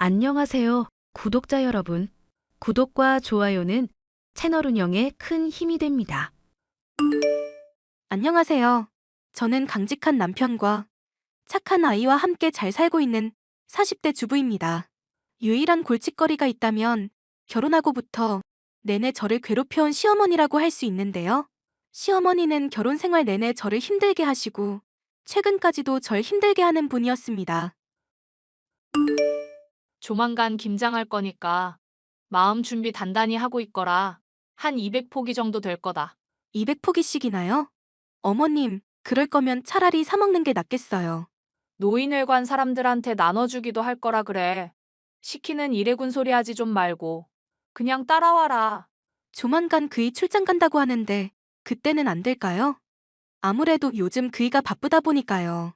안녕하세요, 구독자 여러분. 구독과 좋아요는 채널 운영에 큰 힘이 됩니다. 안녕하세요. 저는 강직한 남편과 착한 아이와 함께 잘 살고 있는 40대 주부입니다. 유일한 골칫거리가 있다면 결혼하고부터 내내 저를 괴롭혀온 시어머니라고 할 수 있는데요. 시어머니는 결혼 생활 내내 저를 힘들게 하시고 최근까지도 절 힘들게 하는 분이었습니다. 조만간 김장할 거니까 마음 준비 단단히 하고 있거라. 한 200포기 정도 될 거다. 200포기씩이나요? 어머님, 그럴 거면 차라리 사 먹는 게 낫겠어요. 노인회관 사람들한테 나눠주기도 할 거라 그래. 시키는 일해군 소리 하지 좀 말고. 그냥 따라와라. 조만간 그이 출장 간다고 하는데 그때는 안 될까요? 아무래도 요즘 그이가 바쁘다 보니까요.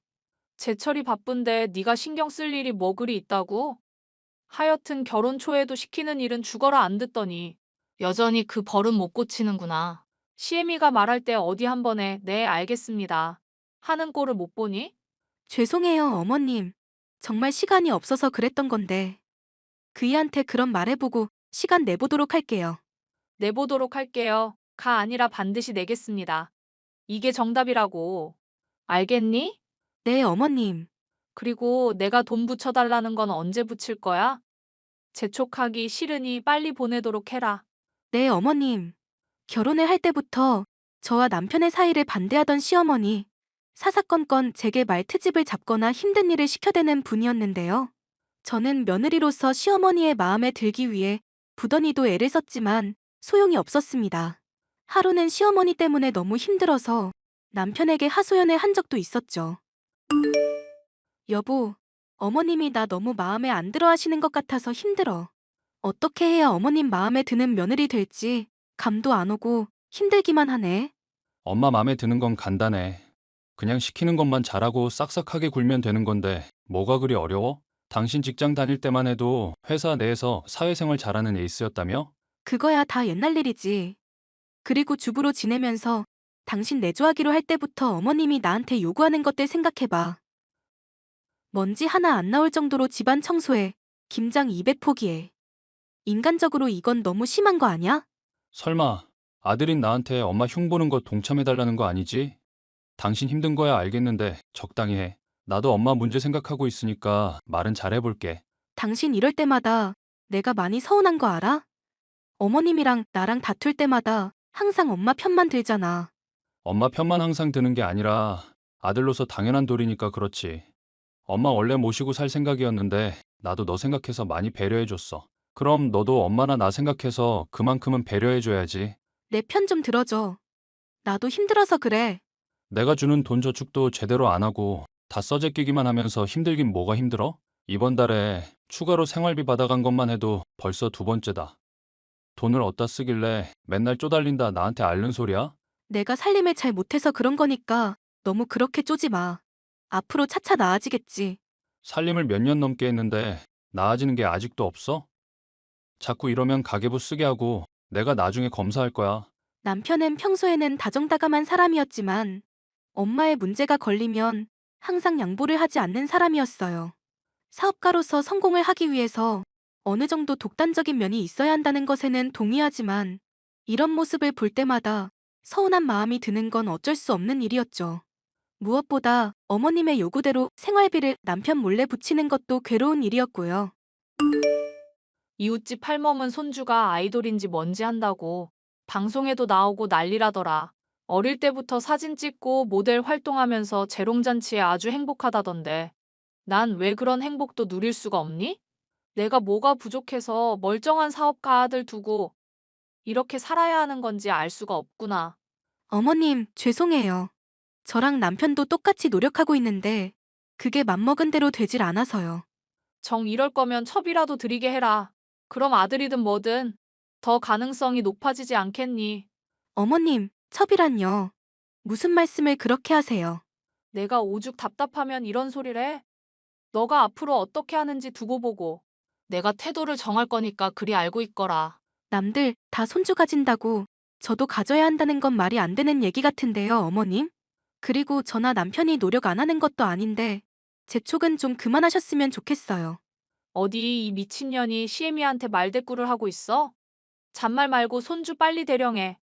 제철이 바쁜데 네가 신경 쓸 일이 뭐 그리 있다고? 하여튼 결혼 초에도 시키는 일은 죽어라 안 듣더니 여전히 그 버릇 못 고치는구나. 시애미가 말할 때 어디 한 번에 네 알겠습니다 하는 꼴을 못 보니? 죄송해요, 어머님. 정말 시간이 없어서 그랬던 건데. 그이한테 그런 말해보고 시간 내보도록 할게요. 내보도록 할게요. 가 아니라 반드시 내겠습니다. 이게 정답이라고. 알겠니? 네, 어머님. 그리고 내가 돈 붙여달라는 건 언제 붙일 거야? 재촉하기 싫으니 빨리 보내도록 해라. 네, 어머님. 결혼을 할 때부터 저와 남편의 사이를 반대하던 시어머니. 사사건건 제게 말트집을 잡거나 힘든 일을 시켜대는 분이었는데요. 저는 며느리로서 시어머니의 마음에 들기 위해 부더니도 애를 썼지만 소용이 없었습니다. 하루는 시어머니 때문에 너무 힘들어서 남편에게 하소연을 한 적도 있었죠. 여보, 어머님이 나 너무 마음에 안 들어 하시는 것 같아서 힘들어. 어떻게 해야 어머님 마음에 드는 며느리 될지 감도 안 오고 힘들기만 하네. 엄마 맘에 드는 건 간단해. 그냥 시키는 것만 잘하고 싹싹하게 굴면 되는 건데 뭐가 그리 어려워? 당신 직장 다닐 때만 해도 회사 내에서 사회생활 잘하는 에이스였다며? 그거야 다 옛날 일이지. 그리고 주부로 지내면서 당신 내조하기로 할 때부터 어머님이 나한테 요구하는 것들 생각해봐. 먼지 하나 안 나올 정도로 집안 청소해. 김장 200포기에. 인간적으로 이건 너무 심한 거 아니야? 설마 아들인 나한테 엄마 흉 보는 거 동참해달라는 거 아니지? 당신 힘든 거야 알겠는데 적당히 해. 나도 엄마 문제 생각하고 있으니까 말은 잘해볼게. 당신 이럴 때마다 내가 많이 서운한 거 알아? 어머님이랑 나랑 다툴 때마다 항상 엄마 편만 들잖아. 엄마 편만 항상 드는 게 아니라 아들로서 당연한 도리니까 그렇지. 엄마 원래 모시고 살 생각이었는데 나도 너 생각해서 많이 배려해줬어. 그럼 너도 엄마나 나 생각해서 그만큼은 배려해줘야지. 내 편 좀 들어줘. 나도 힘들어서 그래. 내가 주는 돈 저축도 제대로 안 하고 다 써제끼기만 하면서 힘들긴 뭐가 힘들어? 이번 달에 추가로 생활비 받아간 것만 해도 벌써 두 번째다. 돈을 어디다 쓰길래 맨날 쪼달린다 나한테 앓는 소리야? 내가 살림을 잘 못해서 그런 거니까 너무 그렇게 쪼지 마. 앞으로 차차 나아지겠지. 살림을 몇 년 넘게 했는데 나아지는 게 아직도 없어? 자꾸 이러면 가계부 쓰게 하고 내가 나중에 검사할 거야. 남편은 평소에는 다정다감한 사람이었지만 엄마의 문제가 걸리면 항상 양보를 하지 않는 사람이었어요. 사업가로서 성공을 하기 위해서 어느 정도 독단적인 면이 있어야 한다는 것에는 동의하지만 이런 모습을 볼 때마다 서운한 마음이 드는 건 어쩔 수 없는 일이었죠. 무엇보다 어머님의 요구대로 생활비를 남편 몰래 붙이는 것도 괴로운 일이었고요. 이웃집 할멈은 손주가 아이돌인지 뭔지 한다고 방송에도 나오고 난리라더라. 어릴 때부터 사진 찍고 모델 활동하면서 재롱잔치에 아주 행복하다던데. 난 왜 그런 행복도 누릴 수가 없니? 내가 뭐가 부족해서 멀쩡한 사업가 아들 두고 이렇게 살아야 하는 건지 알 수가 없구나. 어머님, 죄송해요. 저랑 남편도 똑같이 노력하고 있는데 그게 맘먹은 대로 되질 않아서요. 정 이럴 거면 첩이라도 드리게 해라. 그럼 아들이든 뭐든 더 가능성이 높아지지 않겠니? 어머님, 첩이란요. 무슨 말씀을 그렇게 하세요? 내가 오죽 답답하면 이런 소리를 해? 너가 앞으로 어떻게 하는지 두고 보고. 내가 태도를 정할 거니까 그리 알고 있거라. 남들 다 손주 가진다고 저도 가져야 한다는 건 말이 안 되는 얘기 같은데요, 어머님? 그리고 저나 남편이 노력 안 하는 것도 아닌데 재촉은 좀 그만하셨으면 좋겠어요. 어디 이 미친년이 시애미한테 말대꾸를 하고 있어? 잔말 말고 손주 빨리 대령해.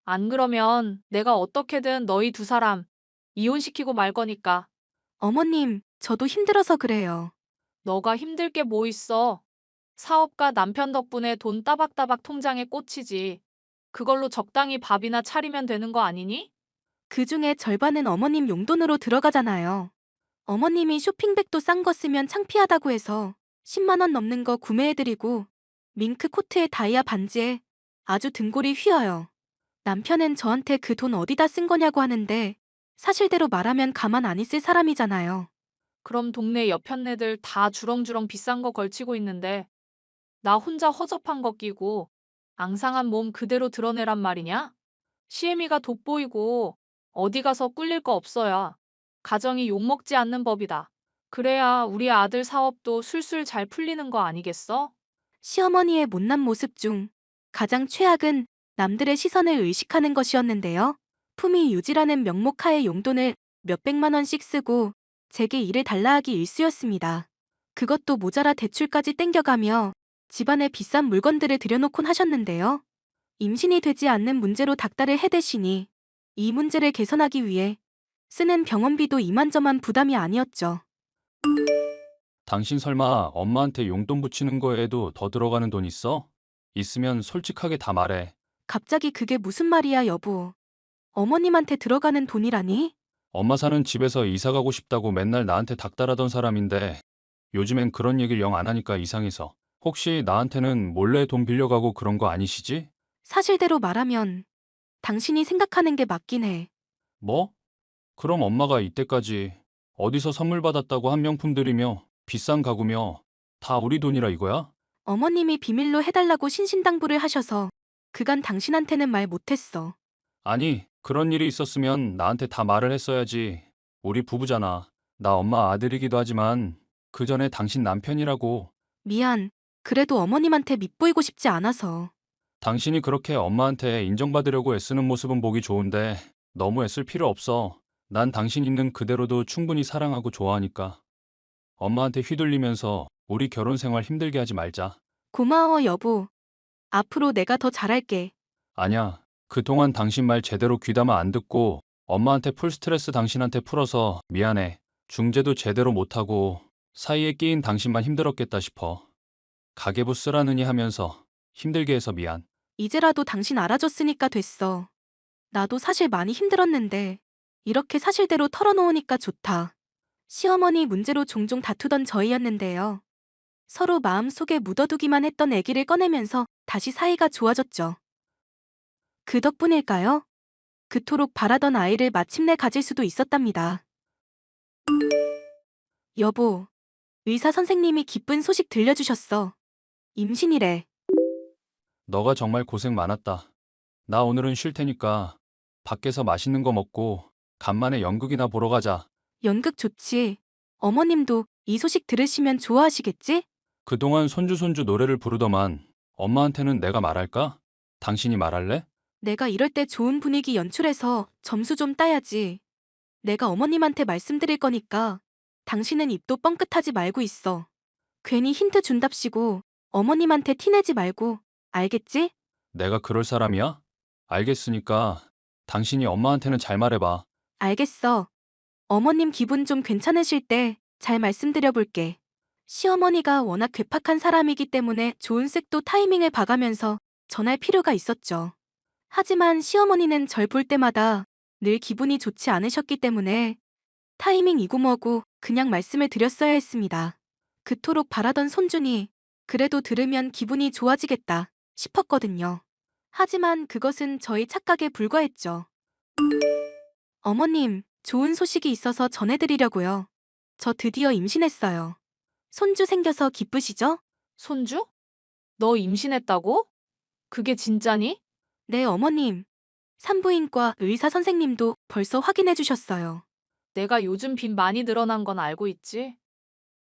안 그러면 내가 어떻게든 너희 두 사람 이혼시키고 말 거니까. 어머님, 저도 힘들어서 그래요. 너가 힘들 게 뭐 있어? 사업가 남편 덕분에 돈 따박따박 통장에 꽂히지. 그걸로 적당히 밥이나 차리면 되는 거 아니니? 그 중에 절반은 어머님 용돈으로 들어가잖아요. 어머님이 쇼핑백도 싼 거 쓰면 창피하다고 해서 10만 원 넘는 거 구매해드리고 밍크 코트에 다이아 반지에 아주 등골이 휘어요. 남편은 저한테 그 돈 어디다 쓴 거냐고 하는데 사실대로 말하면 가만 안 있을 사람이잖아요. 그럼 동네 여편네들 다 주렁주렁 비싼 거 걸치고 있는데 나 혼자 허접한 거 끼고 앙상한 몸 그대로 드러내란 말이냐? 시애미가 돋보이고 어디 가서 꿀릴 거 없어야 가정이 욕먹지 않는 법이다. 그래야 우리 아들 사업도 술술 잘 풀리는 거 아니겠어? 시어머니의 못난 모습 중 가장 최악은 남들의 시선을 의식하는 것이었는데요. 품위 유지라는 명목하에 용돈을 몇백만 원씩 쓰고 제게 일을 달라 하기 일쑤였습니다. 그것도 모자라 대출까지 땡겨가며 집안에 비싼 물건들을 들여놓곤 하셨는데요. 임신이 되지 않는 문제로 닥달을 해대시니 이 문제를 개선하기 위해 쓰는 병원비도 이만저만 부담이 아니었죠. 당신 설마 엄마한테 용돈 붙이는 거에도 더 들어가는 돈 있어? 있으면 솔직하게 다 말해. 갑자기 그게 무슨 말이야, 여보. 어머님한테 들어가는 돈이라니? 엄마 사는 집에서 이사 가고 싶다고 맨날 나한테 닥달하던 사람인데 요즘엔 그런 얘기를 영 안 하니까 이상해서. 혹시 나한테는 몰래 돈 빌려가고 그런 거 아니시지? 사실대로 말하면 당신이 생각하는 게 맞긴 해. 뭐? 그럼 엄마가 이때까지 어디서 선물 받았다고 한 명품들이며 비싼 가구며 다 우리 돈이라 이거야? 어머님이 비밀로 해달라고 신신당부를 하셔서 그간 당신한테는 말 못했어. 아니, 그런 일이 있었으면 나한테 다 말을 했어야지. 우리 부부잖아. 나 엄마 아들이기도 하지만 그 전에 당신 남편이라고. 미안. 그래도 어머님한테 밉보이고 싶지 않아서. 당신이 그렇게 엄마한테 인정받으려고 애쓰는 모습은 보기 좋은데 너무 애쓸 필요 없어. 난 당신 있는 그대로도 충분히 사랑하고 좋아하니까. 엄마한테 휘둘리면서 우리 결혼 생활 힘들게 하지 말자. 고마워, 여보. 앞으로 내가 더 잘할게. 아냐, 그동안 당신 말 제대로 귀담아 안 듣고 엄마한테 풀 스트레스 당신한테 풀어서 미안해. 중재도 제대로 못하고 사이에 끼인 당신만 힘들었겠다 싶어. 가계부 쓰라느니 하면서 힘들게 해서 미안. 이제라도 당신 알아줬으니까 됐어. 나도 사실 많이 힘들었는데 이렇게 사실대로 털어놓으니까 좋다. 시어머니 문제로 종종 다투던 저희였는데요. 서로 마음속에 묻어두기만 했던 아기를 꺼내면서 다시 사이가 좋아졌죠. 그 덕분일까요? 그토록 바라던 아이를 마침내 가질 수도 있었답니다. 여보, 의사 선생님이 기쁜 소식 들려주셨어. 임신이래. 너가 정말 고생 많았다. 나 오늘은 쉴 테니까 밖에서 맛있는 거 먹고 간만에 연극이나 보러 가자. 연극 좋지. 어머님도 이 소식 들으시면 좋아하시겠지? 그동안 손주 노래를 부르더만 엄마한테는 내가 말할까? 당신이 말할래? 내가 이럴 때 좋은 분위기 연출해서 점수 좀 따야지. 내가 어머님한테 말씀드릴 거니까 당신은 입도 뻥끗하지 말고 있어. 괜히 힌트 준답시고 어머님한테 티내지 말고, 알겠지? 내가 그럴 사람이야? 알겠으니까 당신이 엄마한테는 잘 말해봐. 알겠어. 어머님 기분 좀 괜찮으실 때 잘 말씀드려 볼게. 시어머니가 워낙 괴팍한 사람이기 때문에 좋은 색도 타이밍을 봐가면서 전할 필요가 있었죠. 하지만 시어머니는 절 볼 때마다 늘 기분이 좋지 않으셨기 때문에 타이밍이고 뭐고 그냥 말씀을 드렸어야 했습니다. 그토록 바라던 손준이 그래도 들으면 기분이 좋아지겠다 싶었거든요. 하지만 그것은 저희 착각에 불과했죠. 어머님, 좋은 소식이 있어서 전해드리려고요. 저 드디어 임신했어요. 손주 생겨서 기쁘시죠? 손주? 너 임신했다고? 그게 진짜니? 네, 어머님. 산부인과 의사 선생님도 벌써 확인해 주셨어요. 내가 요즘 빚 많이 늘어난 건 알고 있지.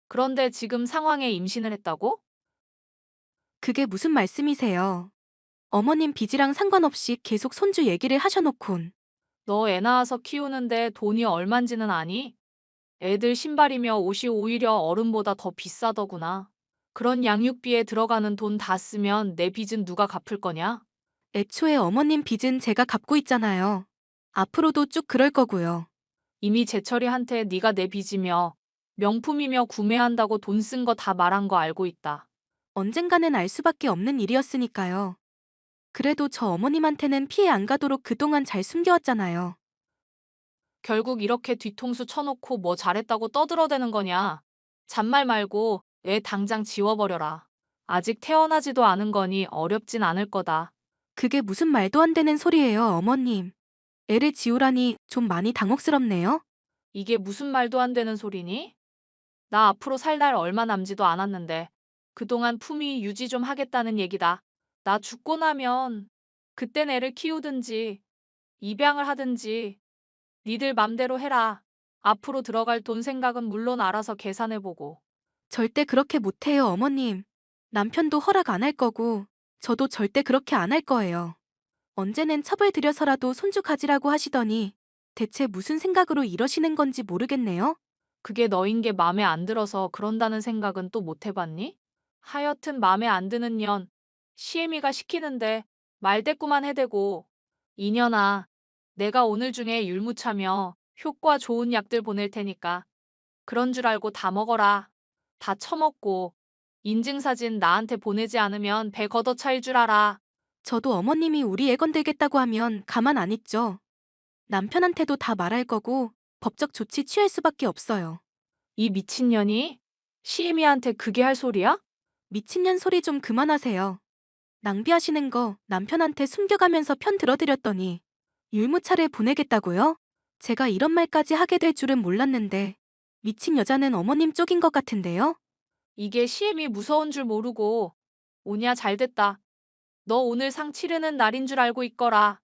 그런데 지금 상황에 임신을 했다고? 그게 무슨 말씀이세요? 어머님 빚이랑 상관없이 계속 손주 얘기를 하셔놓곤. 너 애 낳아서 키우는데 돈이 얼만지는 아니? 애들 신발이며 옷이 오히려 어른보다 더 비싸더구나. 그런 양육비에 들어가는 돈 다 쓰면 내 빚은 누가 갚을 거냐? 애초에 어머님 빚은 제가 갚고 있잖아요. 앞으로도 쭉 그럴 거고요. 이미 재철이한테 네가 내 빚이며 명품이며 구매한다고 돈 쓴 거 다 말한 거 알고 있다. 언젠가는 알 수밖에 없는 일이었으니까요. 그래도 저 어머님한테는 피해 안 가도록 그동안 잘 숨겨왔잖아요. 결국 이렇게 뒤통수 쳐놓고 뭐 잘했다고 떠들어대는 거냐? 잔말 말고 애 당장 지워버려라. 아직 태어나지도 않은 거니 어렵진 않을 거다. 그게 무슨 말도 안 되는 소리예요, 어머님. 애를 지우라니 좀 많이 당혹스럽네요. 이게 무슨 말도 안 되는 소리니? 나 앞으로 살 날 얼마 남지도 않았는데 그동안 품위 유지 좀 하겠다는 얘기다. 나 죽고 나면 그땐 애를 키우든지 입양을 하든지 니들 맘대로 해라. 앞으로 들어갈 돈 생각은 물론 알아서 계산해보고. 절대 그렇게 못해요, 어머님. 남편도 허락 안 할 거고, 저도 절대 그렇게 안 할 거예요. 언제는 첩을 들여서라도 손주 가지라고 하시더니, 대체 무슨 생각으로 이러시는 건지 모르겠네요. 그게 너인 게 맘에 안 들어서 그런다는 생각은 또 못 해봤니? 하여튼 맘에 안 드는 년 시애미가 시키는데 말대꾸만 해대고. 이년아, 내가 오늘 중에 율무차며 효과 좋은 약들 보낼 테니까 그런 줄 알고 다 먹어라. 다 처먹고 인증사진 나한테 보내지 않으면 배 걷어차일 줄 알아. 저도 어머님이 우리 애 건들겠다고 하면 가만 안 있죠. 남편한테도 다 말할 거고, 법적 조치 취할 수밖에 없어요. 이 미친년이 시애미한테 그게 할 소리야? 미친년 소리 좀 그만하세요. 낭비하시는 거 남편한테 숨겨가면서 편 들어드렸더니 율무차를 보내겠다고요? 제가 이런 말까지 하게 될 줄은 몰랐는데 미친 여자는 어머님 쪽인 것 같은데요? 이게 시애미 무서운 줄 모르고 오냐 잘됐다. 너 오늘 상 치르는 날인 줄 알고 있거라.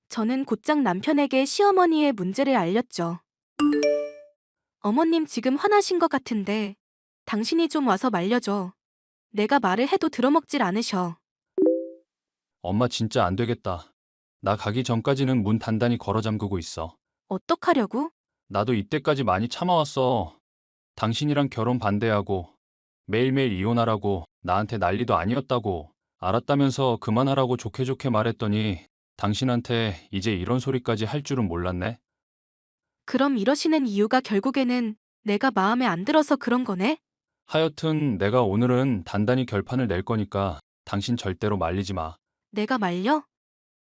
저는 곧장 남편에게 시어머니의 문제를 알렸죠. 어머님 지금 화나신 것 같은데 당신이 좀 와서 말려줘. 내가 말을 해도 들어먹질 않으셔. 엄마 진짜 안 되겠다. 나 가기 전까지는 문 단단히 걸어 잠그고 있어. 어떡하려고? 나도 이때까지 많이 참아왔어. 당신이랑 결혼 반대하고 매일매일 이혼하라고 나한테 난리도 아니었다고 알았다면서 그만하라고 좋게 좋게 말했더니 당신한테 이제 이런 소리까지 할 줄은 몰랐네. 그럼 이러시는 이유가 결국에는 내가 마음에 안 들어서 그런 거네? 하여튼 내가 오늘은 단단히 결판을 낼 거니까 당신 절대로 말리지 마. 내가 말려?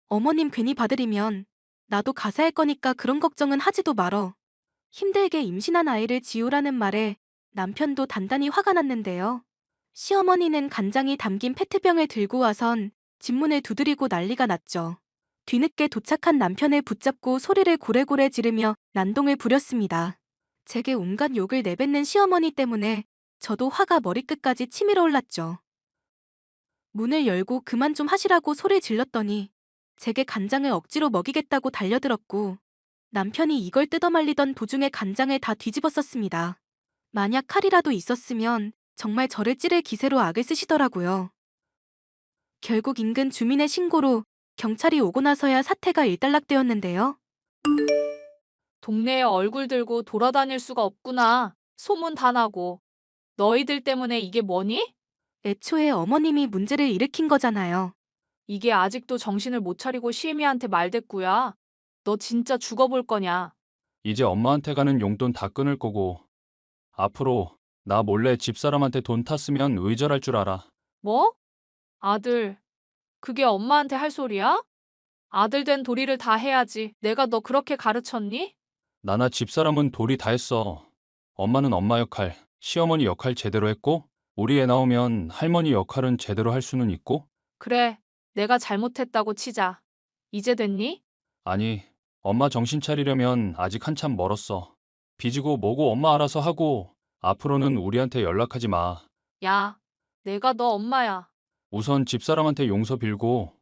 어머님 괜히 받으리면 나도 가세할 거니까 그런 걱정은 하지도 말어. 힘들게 임신한 아이를 지우라는 말에 남편도 단단히 화가 났는데요. 시어머니는 간장이 담긴 페트병을 들고 와선 집 문을 두드리고 난리가 났죠. 뒤늦게 도착한 남편을 붙잡고 소리를 고래고래 지르며 난동을 부렸습니다. 제게 온갖 욕을 내뱉는 시어머니 때문에 저도 화가 머리끝까지 치밀어 올랐죠. 문을 열고 그만 좀 하시라고 소리 질렀더니 제게 간장을 억지로 먹이겠다고 달려들었고 남편이 이걸 뜯어말리던 도중에 간장을 다 뒤집었었습니다. 만약 칼이라도 있었으면 정말 저를 찌를 기세로 악을 쓰시더라고요. 결국 인근 주민의 신고로 경찰이 오고 나서야 사태가 일단락되었는데요. 동네에 얼굴 들고 돌아다닐 수가 없구나. 소문 다 나고. 너희들 때문에 이게 뭐니? 애초에 어머님이 문제를 일으킨 거잖아요. 이게 아직도 정신을 못 차리고 시애미한테 말대꾸야. 너 진짜 죽어볼 거냐? 이제 엄마한테 가는 용돈 다 끊을 거고 앞으로 나 몰래 집사람한테 돈 탔으면 의절할 줄 알아. 뭐? 아들, 그게 엄마한테 할 소리야? 아들 된 도리를 다 해야지. 내가 너 그렇게 가르쳤니? 나나 집사람은 도리 다 했어. 엄마는 엄마 역할, 시어머니 역할 제대로 했고 우리 애 나오면 할머니 역할은 제대로 할 수는 있고 그래, 내가 잘못했다고 치자. 이제 됐니? 아니, 엄마 정신 차리려면 아직 한참 멀었어. 빚이고 뭐고 엄마 알아서 하고 앞으로는 우리한테 연락하지 마. 야, 내가 너 엄마야. 우선 집사람한테 용서 빌고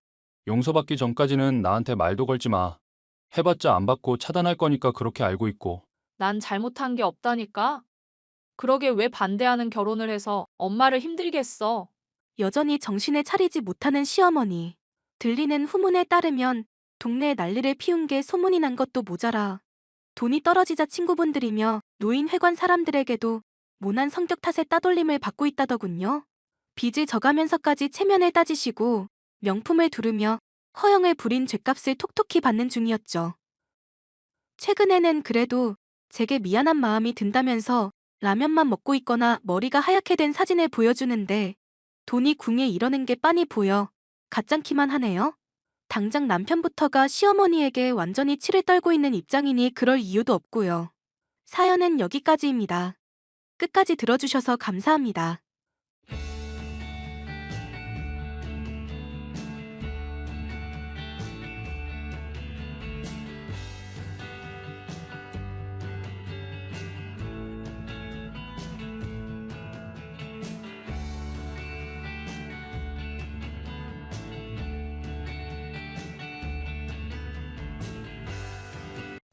용서받기 전까지는 나한테 말도 걸지 마. 해봤자 안 받고 차단할 거니까 그렇게 알고 있고. 난 잘못한 게 없다니까? 그러게 왜 반대하는 결혼을 해서 엄마를 힘들게 했어? 여전히 정신을 차리지 못하는 시어머니. 들리는 후문에 따르면 동네에 난리를 피운 게 소문이 난 것도 모자라 돈이 떨어지자 친구분들이며 노인회관 사람들에게도 모난 성격 탓에 따돌림을 받고 있다더군요. 빚을 져가면서까지 체면을 따지시고 명품을 두르며 허영을 부린 죗값을 톡톡히 받는 중이었죠. 최근에는 그래도 제게 미안한 마음이 든다면서 라면만 먹고 있거나 머리가 하얗게 된 사진을 보여주는데 돈이 궁에 이러는 게 빤히 보여 가짱키만 하네요. 당장 남편부터가 시어머니에게 완전히 치를 떨고 있는 입장이니 그럴 이유도 없고요. 사연은 여기까지입니다. 끝까지 들어주셔서 감사합니다.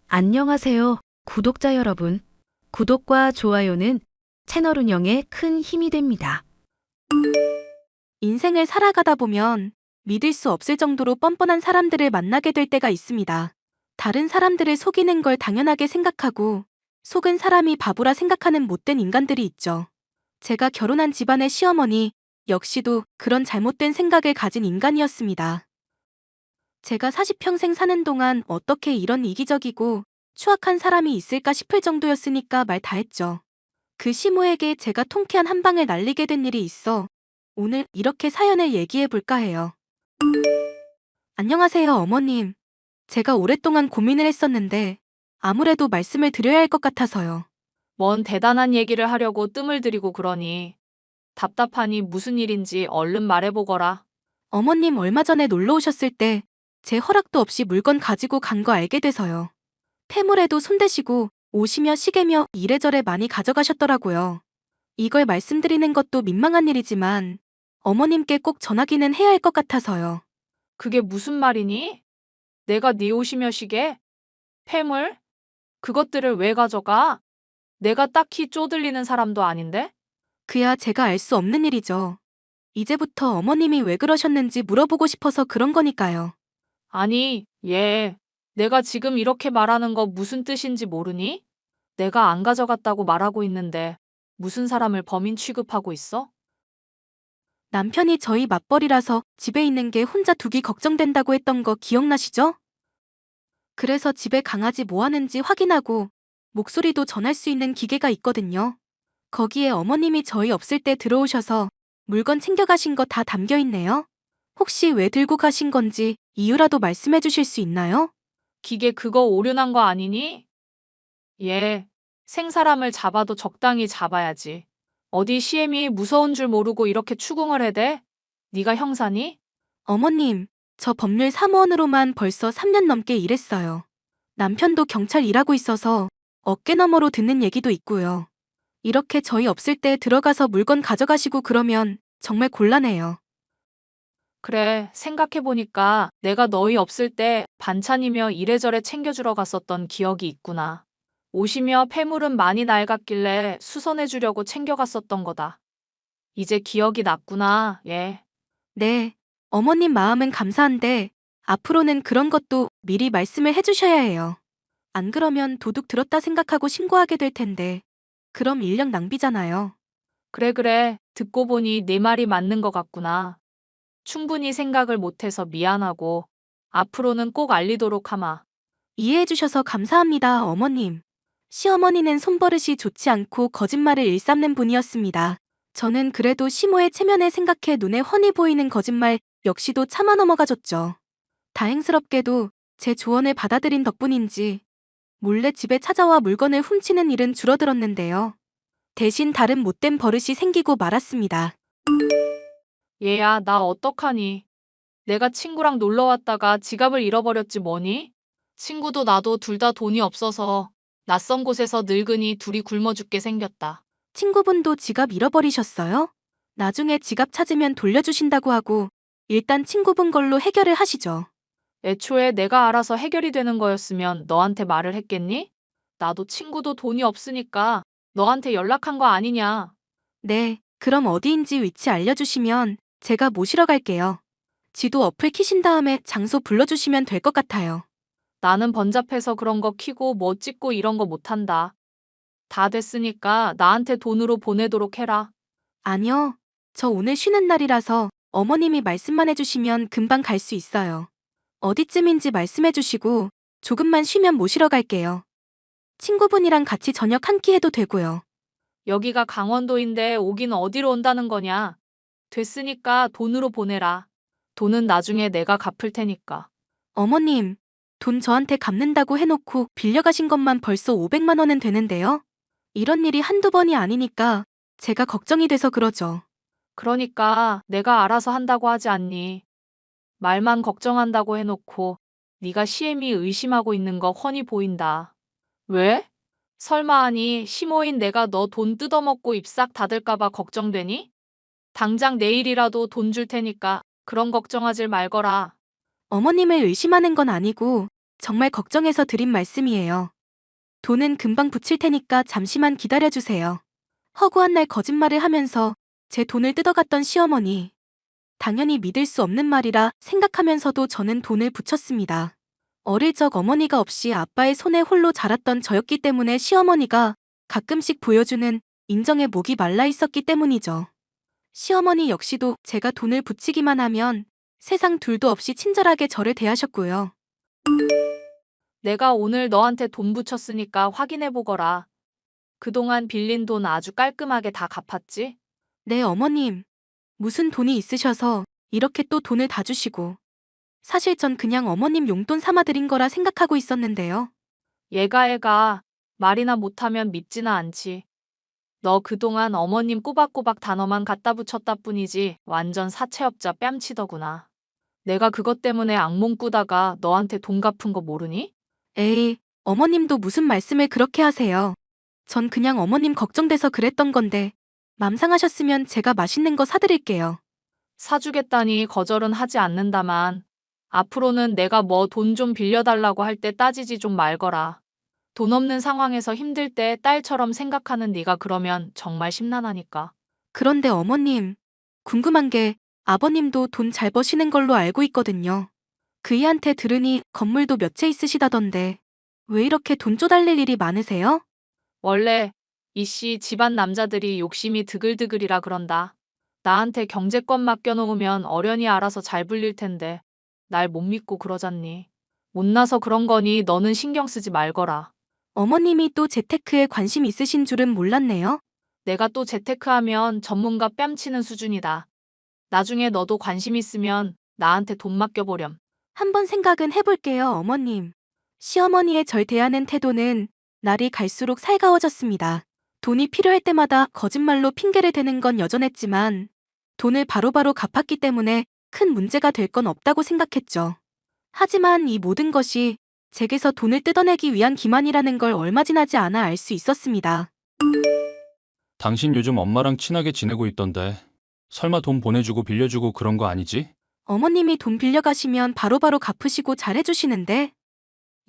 안녕하세요, 구독자 여러분. 구독과 좋아요는 채널 운영에 큰 힘이 됩니다. 인생을 살아가다 보면 믿을 수 없을 정도로 뻔뻔한 사람들을 만나게 될 때가 있습니다. 다른 사람들을 속이는 걸 당연하게 생각하고 속은 사람이 바보라 생각하는 못된 인간들이 있죠. 제가 결혼한 집안의 시어머니 역시도 그런 잘못된 생각을 가진 인간이었습니다. 제가 40평생 사는 동안 어떻게 이런 이기적이고 추악한 사람이 있을까 싶을 정도였으니까 말 다 했죠. 그 시모에게 제가 통쾌한 한 방을 날리게 된 일이 있어 오늘 이렇게 사연을 얘기해 볼까 해요. 안녕하세요, 어머님. 제가 오랫동안 고민을 했었는데 아무래도 말씀을 드려야 할 것 같아서요. 뭔 대단한 얘기를 하려고 뜸을 들이고 그러니. 답답하니 무슨 일인지 얼른 말해보거라. 어머님 얼마 전에 놀러 오셨을 때 제 허락도 없이 물건 가지고 간 거 알게 돼서요. 폐물에도 손대시고 옷이며 시계며 이래저래 많이 가져가셨더라고요. 이걸 말씀드리는 것도 민망한 일이지만 어머님께 꼭 전하기는 해야 할 것 같아서요. 그게 무슨 말이니? 내가 네 옷이며 시계? 폐물? 그것들을 왜 가져가? 내가 딱히 쪼들리는 사람도 아닌데? 그야 제가 알 수 없는 일이죠. 이제부터 어머님이 왜 그러셨는지 물어보고 싶어서 그런 거니까요. 아니, 얘. 내가 지금 이렇게 말하는 거 무슨 뜻인지 모르니? 내가 안 가져갔다고 말하고 있는데 무슨 사람을 범인 취급하고 있어? 남편이 저희 맞벌이라서 집에 있는 게 혼자 두기 걱정된다고 했던 거 기억나시죠? 그래서 집에 강아지 뭐 하는지 확인하고 목소리도 전할 수 있는 기계가 있거든요. 거기에 어머님이 저희 없을 때 들어오셔서 물건 챙겨가신 거 다 담겨 있네요. 혹시 왜 들고 가신 건지 이유라도 말씀해 주실 수 있나요? 기계 그거 오류난 거 아니니? 얘. 생사람을 잡아도 적당히 잡아야지. 어디 시엠이 무서운 줄 모르고 이렇게 추궁을 해대? 네가 형사니? 어머님, 저 법률 사무원으로만 벌써 3년 넘게 일했어요. 남편도 경찰 일하고 있어서 어깨너머로 듣는 얘기도 있고요. 이렇게 저희 없을 때 들어가서 물건 가져가시고 그러면 정말 곤란해요. 그래, 생각해보니까 내가 너희 없을 때 반찬이며 이래저래 챙겨주러 갔었던 기억이 있구나. 옷이며 폐물은 많이 낡았길래 수선해주려고 챙겨갔었던 거다. 이제 기억이 났구나, 얘. 네, 어머님 마음은 감사한데 앞으로는 그런 것도 미리 말씀을 해주셔야 해요. 안 그러면 도둑 들었다 생각하고 신고하게 될 텐데 그럼 인력 낭비잖아요. 그래, 듣고 보니 내 말이 맞는 것 같구나. 충분히 생각을 못해서 미안하고 앞으로는 꼭 알리도록 하마. 이해해 주셔서 감사합니다, 어머님. 시어머니는 손버릇이 좋지 않고 거짓말을 일삼는 분이었습니다. 저는 그래도 시모의 체면을 생각해 눈에 훤히 보이는 거짓말 역시도 참아 넘어가줬죠. 다행스럽게도 제 조언을 받아들인 덕분인지 몰래 집에 찾아와 물건을 훔치는 일은 줄어들었는데요. 대신 다른 못된 버릇이 생기고 말았습니다. 얘야, 나 어떡하니? 내가 친구랑 놀러 왔다가 지갑을 잃어버렸지 뭐니? 친구도 나도 둘 다 돈이 없어서 낯선 곳에서 늙은이 둘이 굶어 죽게 생겼다. 친구분도 지갑 잃어버리셨어요? 나중에 지갑 찾으면 돌려주신다고 하고 일단 친구분 걸로 해결을 하시죠. 애초에 내가 알아서 해결이 되는 거였으면 너한테 말을 했겠니? 나도 친구도 돈이 없으니까 너한테 연락한 거 아니냐? 네, 그럼 어디인지 위치 알려주시면 제가 모시러 갈게요. 지도 어플 키신 다음에 장소 불러주시면 될 것 같아요. 나는 번잡해서 그런 거 키고 뭐 찍고 이런 거 못한다. 다 됐으니까 나한테 돈으로 보내도록 해라. 아니요. 저 오늘 쉬는 날이라서 어머님이 말씀만 해주시면 금방 갈 수 있어요. 어디쯤인지 말씀해주시고 조금만 쉬면 모시러 갈게요. 친구분이랑 같이 저녁 한 끼 해도 되고요. 여기가 강원도인데 오긴 어디로 온다는 거냐? 됐으니까 돈으로 보내라. 돈은 나중에 내가 갚을 테니까. 어머님, 돈 저한테 갚는다고 해놓고 빌려가신 것만 벌써 500만 원은 되는데요. 이런 일이 한두 번이 아니니까 제가 걱정이 돼서 그러죠. 그러니까 내가 알아서 한다고 하지 않니? 말만 걱정한다고 해놓고 네가 시애미 의심하고 있는 거 훤히 보인다. 왜? 설마 하니 시모인 내가 너 돈 뜯어먹고 입 싹 닫을까 봐 걱정되니? 당장 내일이라도 돈 줄 테니까 그런 걱정하질 말거라. 어머님을 의심하는 건 아니고 정말 걱정해서 드린 말씀이에요. 돈은 금방 붙일 테니까 잠시만 기다려주세요. 허구한 날 거짓말을 하면서 제 돈을 뜯어갔던 시어머니. 당연히 믿을 수 없는 말이라 생각하면서도 저는 돈을 붙였습니다. 어릴 적 어머니가 없이 아빠의 손에 홀로 자랐던 저였기 때문에 시어머니가 가끔씩 보여주는 인정에 목이 말라 있었기 때문이죠. 시어머니 역시도 제가 돈을 붙이기만 하면 세상 둘도 없이 친절하게 저를 대하셨고요. 내가 오늘 너한테 돈 붙였으니까 확인해보거라. 그동안 빌린 돈 아주 깔끔하게 다 갚았지? 네, 어머님. 무슨 돈이 있으셔서 이렇게 또 돈을 다 주시고. 사실 전 그냥 어머님 용돈 삼아 드린 거라 생각하고 있었는데요. 애가 말이나 못하면 믿지나 않지. 너 그동안 어머님 꼬박꼬박 단어만 갖다 붙였다 뿐이지 완전 사채업자 뺨치더구나. 내가 그것 때문에 악몽 꾸다가 너한테 돈 갚은 거 모르니? 에이, 어머님도 무슨 말씀을 그렇게 하세요. 전 그냥 어머님 걱정돼서 그랬던 건데 맘 상하셨으면 제가 맛있는 거 사드릴게요. 사주겠다니 거절은 하지 않는다만 앞으로는 내가 뭐 돈 좀 빌려달라고 할 때 따지지 좀 말거라. 돈 없는 상황에서 힘들 때 딸처럼 생각하는 네가 그러면 정말 심란하니까. 그런데 어머님, 궁금한 게 아버님도 돈 잘 버시는 걸로 알고 있거든요. 그이한테 들으니 건물도 몇 채 있으시다던데 왜 이렇게 돈 쪼달릴 일이 많으세요? 원래 이씨 집안 남자들이 욕심이 드글드글이라 그런다. 나한테 경제권 맡겨놓으면 어련히 알아서 잘 불릴 텐데 날 못 믿고 그러잖니. 못나서 그런 거니 너는 신경 쓰지 말거라. 어머님이 또 재테크에 관심 있으신 줄은 몰랐네요. 내가 또 재테크하면 전문가 뺨치는 수준이다. 나중에 너도 관심 있으면 나한테 돈 맡겨보렴. 한번 생각은 해볼게요, 어머님. 시어머니의 절 대하는 태도는 날이 갈수록 살가워졌습니다. 돈이 필요할 때마다 거짓말로 핑계를 대는 건 여전했지만 돈을 바로바로 갚았기 때문에 큰 문제가 될 건 없다고 생각했죠. 하지만 이 모든 것이 제게서 돈을 뜯어내기 위한 기만이라는 걸 얼마 지나지 않아 알 수 있었습니다. 당신 요즘 엄마랑 친하게 지내고 있던데 설마 돈 보내주고 빌려주고 그런 거 아니지? 어머님이 돈 빌려가시면 바로바로 갚으시고 잘해주시는데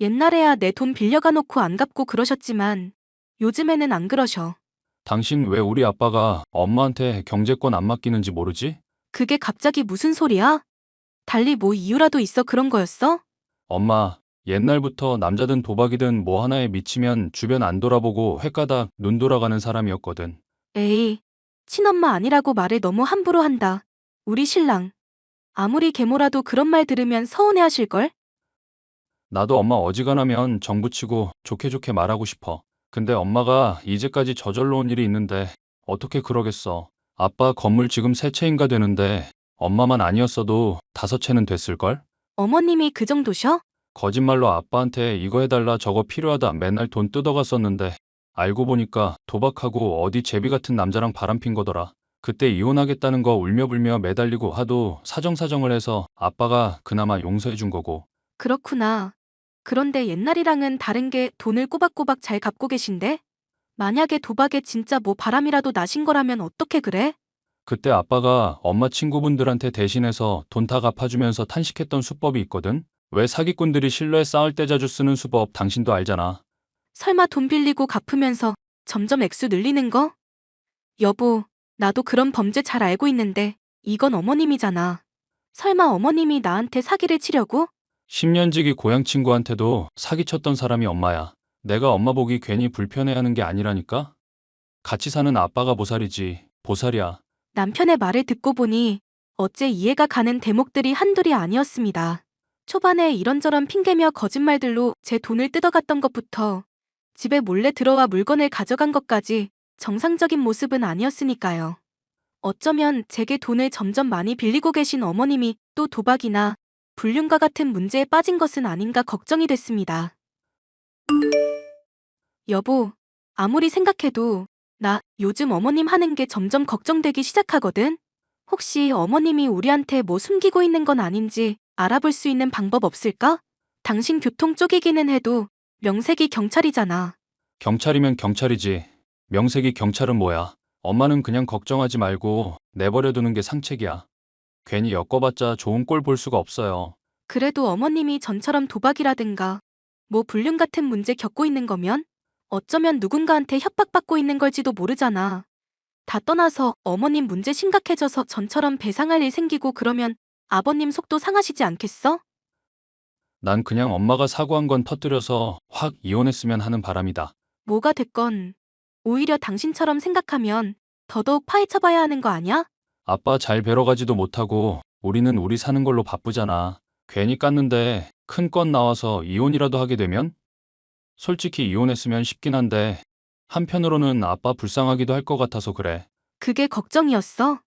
옛날에야 내 돈 빌려가 놓고 안 갚고 그러셨지만 요즘에는 안 그러셔. 당신 왜 우리 아빠가 엄마한테 경제권 안 맡기는지 모르지? 그게 갑자기 무슨 소리야? 달리 뭐 이유라도 있어 그런 거였어? 엄마, 옛날부터 남자든 도박이든 뭐 하나에 미치면 주변 안 돌아보고 횟가닥 눈 돌아가는 사람이었거든. 에이, 친엄마 아니라고 말을 너무 함부로 한다. 우리 신랑. 아무리 계모라도 그런 말 들으면 서운해하실걸? 나도 엄마 어지간하면 정붙이고 좋게 좋게 말하고 싶어. 근데 엄마가 이제까지 저절로 온 일이 있는데 어떻게 그러겠어. 아빠 건물 지금 3채인가 되는데 엄마만 아니었어도 5채는 됐을걸? 어머님이 그 정도셔? 거짓말로 아빠한테 이거 해달라 저거 필요하다 맨날 돈 뜯어갔었는데 알고 보니까 도박하고 어디 제비 같은 남자랑 바람핀 거더라. 그때 이혼하겠다는 거 울며불며 매달리고 하도 사정사정을 해서 아빠가 그나마 용서해 준 거고. 그렇구나. 그런데 옛날이랑은 다른 게 돈을 꼬박꼬박 잘 갚고 계신데? 만약에 도박에 진짜 뭐 바람이라도 나신 거라면 어떻게 그래? 그때 아빠가 엄마 친구분들한테 대신해서 돈 다 갚아주면서 탄식했던 수법이 있거든? 왜 사기꾼들이 신뢰에 싸울 때 자주 쓰는 수법 당신도 알잖아. 설마 돈 빌리고 갚으면서 점점 액수 늘리는 거? 여보, 나도 그런 범죄 잘 알고 있는데 이건 어머님이잖아. 설마 어머님이 나한테 사기를 치려고? 10년지기 고향 친구한테도 사기쳤던 사람이 엄마야. 내가 엄마 보기 괜히 불편해하는 게 아니라니까? 같이 사는 아빠가 보살이지, 보살이야. 남편의 말을 듣고 보니 어째 이해가 가는 대목들이 한둘이 아니었습니다. 초반에 이런저런 핑계며 거짓말들로 제 돈을 뜯어갔던 것부터 집에 몰래 들어와 물건을 가져간 것까지 정상적인 모습은 아니었으니까요. 어쩌면 제게 돈을 점점 많이 빌리고 계신 어머님이 또 도박이나 불륜과 같은 문제에 빠진 것은 아닌가 걱정이 됐습니다. 여보, 아무리 생각해도 나 요즘 어머님 하는 게 점점 걱정되기 시작하거든? 혹시 어머님이 우리한테 뭐 숨기고 있는 건 아닌지 알아볼 수 있는 방법 없을까? 당신 교통 쪽이기는 해도 명색이 경찰이잖아. 경찰이면 경찰이지. 명색이 경찰은 뭐야. 엄마는 그냥 걱정하지 말고 내버려두는 게 상책이야. 괜히 엮어봤자 좋은 꼴 볼 수가 없어요. 그래도 어머님이 전처럼 도박이라든가 뭐 불륜 같은 문제 겪고 있는 거면 어쩌면 누군가한테 협박받고 있는 걸지도 모르잖아. 다 떠나서 어머님 문제 심각해져서 전처럼 배상할 일 생기고 그러면 아버님 속도 상하시지 않겠어? 난 그냥 엄마가 사고한 건 터뜨려서 확 이혼했으면 하는 바람이다. 뭐가 됐건 오히려 당신처럼 생각하면 더더욱 파헤쳐봐야 하는 거 아니야? 아빠 잘 뵈러 가지도 못하고 우리는 우리 사는 걸로 바쁘잖아. 괜히 깠는데 큰 건 나와서 이혼이라도 하게 되면? 솔직히 이혼했으면 쉽긴 한데 한편으로는 아빠 불쌍하기도 할 것 같아서 그래. 그게 걱정이었어?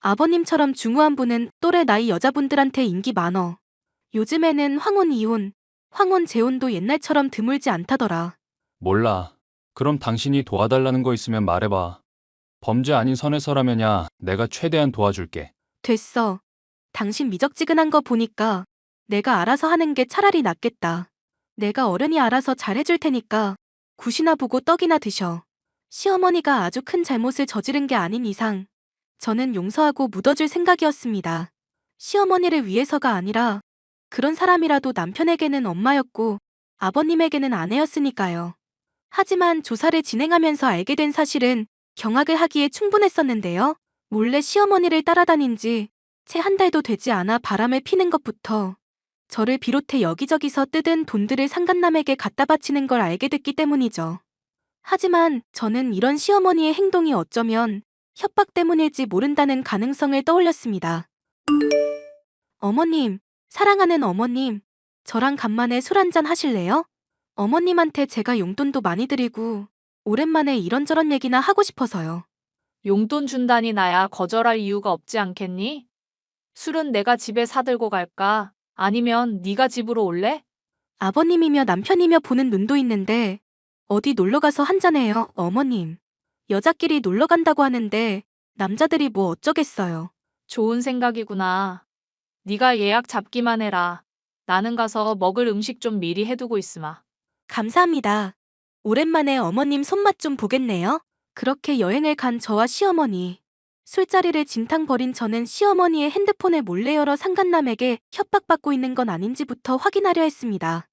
아버님처럼 중후한 분은 또래 나이 여자분들한테 인기 많어. 요즘에는 황혼 이혼, 황혼 재혼도 옛날처럼 드물지 않다더라. 몰라. 그럼 당신이 도와달라는 거 있으면 말해봐. 범죄 아닌 선에서라면야 내가 최대한 도와줄게. 됐어. 당신 미적지근한 거 보니까 내가 알아서 하는 게 차라리 낫겠다. 내가 어른이 알아서 잘해줄 테니까 굿이나 보고 떡이나 드셔. 시어머니가 아주 큰 잘못을 저지른 게 아닌 이상 저는 용서하고 묻어줄 생각이었습니다. 시어머니를 위해서가 아니라 그런 사람이라도 남편에게는 엄마였고 아버님에게는 아내였으니까요. 하지만 조사를 진행하면서 알게 된 사실은 경악을 하기에 충분했었는데요. 몰래 시어머니를 따라다닌 지 채 한 달도 되지 않아 바람을 피는 것부터 저를 비롯해 여기저기서 뜯은 돈들을 상간남에게 갖다 바치는 걸 알게 됐기 때문이죠. 하지만 저는 이런 시어머니의 행동이 어쩌면 협박 때문일지 모른다는 가능성을 떠올렸습니다. 어머님, 사랑하는 어머님, 저랑 간만에 술 한잔 하실래요? 어머님한테 제가 용돈도 많이 드리고 오랜만에 이런저런 얘기나 하고 싶어서요. 용돈 준다니 나야 거절할 이유가 없지 않겠니? 술은 내가 집에 사들고 갈까? 아니면 네가 집으로 올래? 아버님이며 남편이며 보는 눈도 있는데 어디 놀러가서 한잔해요, 어머님. 여자끼리 놀러 간다고 하는데 남자들이 뭐 어쩌겠어요. 좋은 생각이구나. 네가 예약 잡기만 해라. 나는 가서 먹을 음식 좀 미리 해두고 있으마. 감사합니다. 오랜만에 어머님 손맛 좀 보겠네요. 그렇게 여행을 간 저와 시어머니. 술자리를 진탕 벌인 저는 시어머니의 핸드폰을 몰래 열어 상간남에게 협박받고 있는 건 아닌지부터 확인하려 했습니다.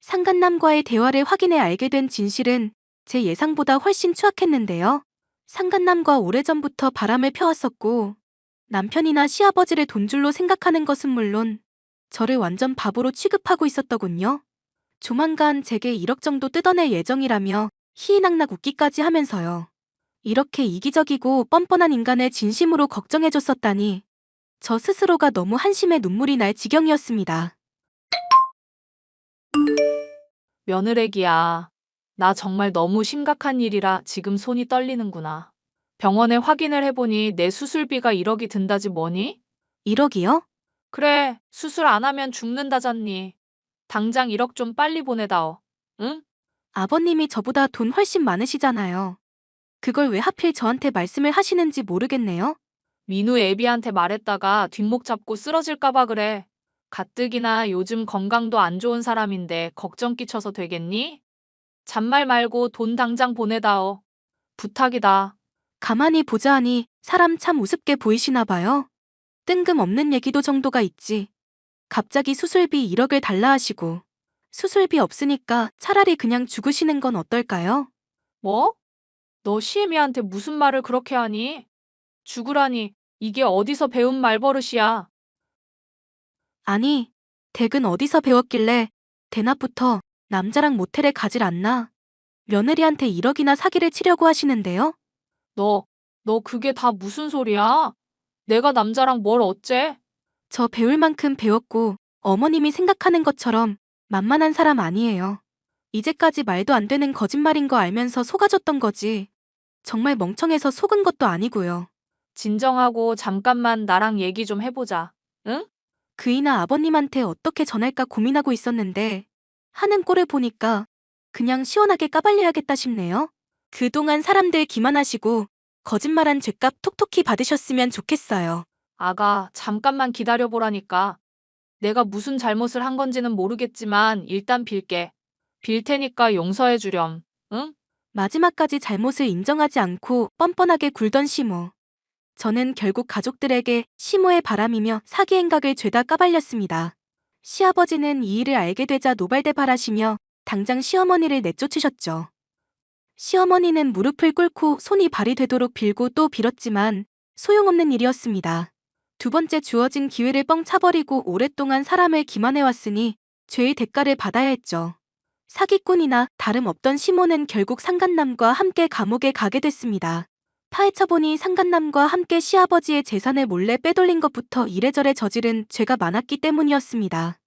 상간남과의 대화를 확인해 알게 된 진실은 제 예상보다 훨씬 추악했는데요. 상간남과 오래전부터 바람을 펴왔었고 남편이나 시아버지를 돈줄로 생각하는 것은 물론 저를 완전 바보로 취급하고 있었더군요. 조만간 제게 1억 정도 뜯어낼 예정이라며 희희낙낙 웃기까지 하면서요. 이렇게 이기적이고 뻔뻔한 인간을 진심으로 걱정해줬었다니 저 스스로가 너무 한심해 눈물이 날 지경이었습니다. 며느리야, 나 정말 너무 심각한 일이라 지금 손이 떨리는구나. 병원에 확인을 해보니 내 수술비가 1억이 든다지 뭐니? 1억이요? 그래, 수술 안 하면 죽는다잖니. 당장 1억 좀 빨리 보내다오. 응? 아버님이 저보다 돈 훨씬 많으시잖아요. 그걸 왜 하필 저한테 말씀을 하시는지 모르겠네요. 민우 애비한테 말했다가 뒷목 잡고 쓰러질까봐 그래. 가뜩이나 요즘 건강도 안 좋은 사람인데 걱정 끼쳐서 되겠니? 잔말 말고 돈 당장 보내다오. 부탁이다. 가만히 보자 하니 사람 참 우습게 보이시나 봐요. 뜬금없는 얘기도 정도가 있지. 갑자기 수술비 1억을 달라 하시고 수술비 없으니까 차라리 그냥 죽으시는 건 어떨까요? 뭐? 너 시애미한테 무슨 말을 그렇게 하니? 죽으라니, 이게 어디서 배운 말버릇이야? 아니, 댁은 어디서 배웠길래 대낮부터 남자랑 모텔에 가질 않나? 며느리한테 1억이나 사기를 치려고 하시는데요? 너 그게 다 무슨 소리야? 내가 남자랑 뭘 어째? 저 배울 만큼 배웠고 어머님이 생각하는 것처럼 만만한 사람 아니에요. 이제까지 말도 안 되는 거짓말인 거 알면서 속아줬던 거지. 정말 멍청해서 속은 것도 아니고요. 진정하고 잠깐만 나랑 얘기 좀 해보자. 응? 그이나 아버님한테 어떻게 전할까 고민하고 있었는데 하는 꼴을 보니까 그냥 시원하게 까발려야겠다 싶네요. 그동안 사람들 기만하시고 거짓말한 죗값 톡톡히 받으셨으면 좋겠어요. 아가, 잠깐만 기다려보라니까. 내가 무슨 잘못을 한 건지는 모르겠지만 일단 빌게. 빌 테니까 용서해 주렴. 응? 마지막까지 잘못을 인정하지 않고 뻔뻔하게 굴던 시모. 저는 결국 가족들에게 시모의 바람이며 사기 행각을 죄다 까발렸습니다. 시아버지는 이 일을 알게 되자 노발대발하시며 당장 시어머니를 내쫓으셨죠. 시어머니는 무릎을 꿇고 손이 발이 되도록 빌고 또 빌었지만 소용없는 일이었습니다. 두 번째 주어진 기회를 뻥 차버리고 오랫동안 사람을 기만해왔으니 죄의 대가를 받아야 했죠. 사기꾼이나 다름없던 시모는 결국 상간남과 함께 감옥에 가게 됐습니다. 파헤쳐보니 상간남과 함께 시아버지의 재산을 몰래 빼돌린 것부터 이래저래 저지른 죄가 많았기 때문이었습니다.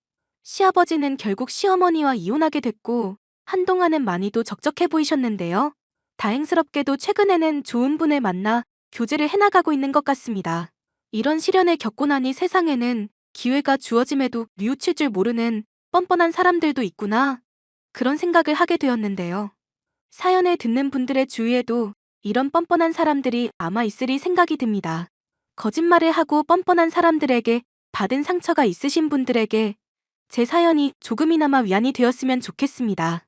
시아버지는 결국 시어머니와 이혼하게 됐고 한동안은 많이도 적적해 보이셨는데요. 다행스럽게도 최근에는 좋은 분을 만나 교제를 해나가고 있는 것 같습니다. 이런 시련을 겪고 나니 세상에는 기회가 주어짐에도 뉘우칠 줄 모르는 뻔뻔한 사람들도 있구나. 그런 생각을 하게 되었는데요. 사연을 듣는 분들의 주위에도 이런 뻔뻔한 사람들이 아마 있으리 생각이 듭니다. 거짓말을 하고 뻔뻔한 사람들에게 받은 상처가 있으신 분들에게 제 사연이 조금이나마 위안이 되었으면 좋겠습니다.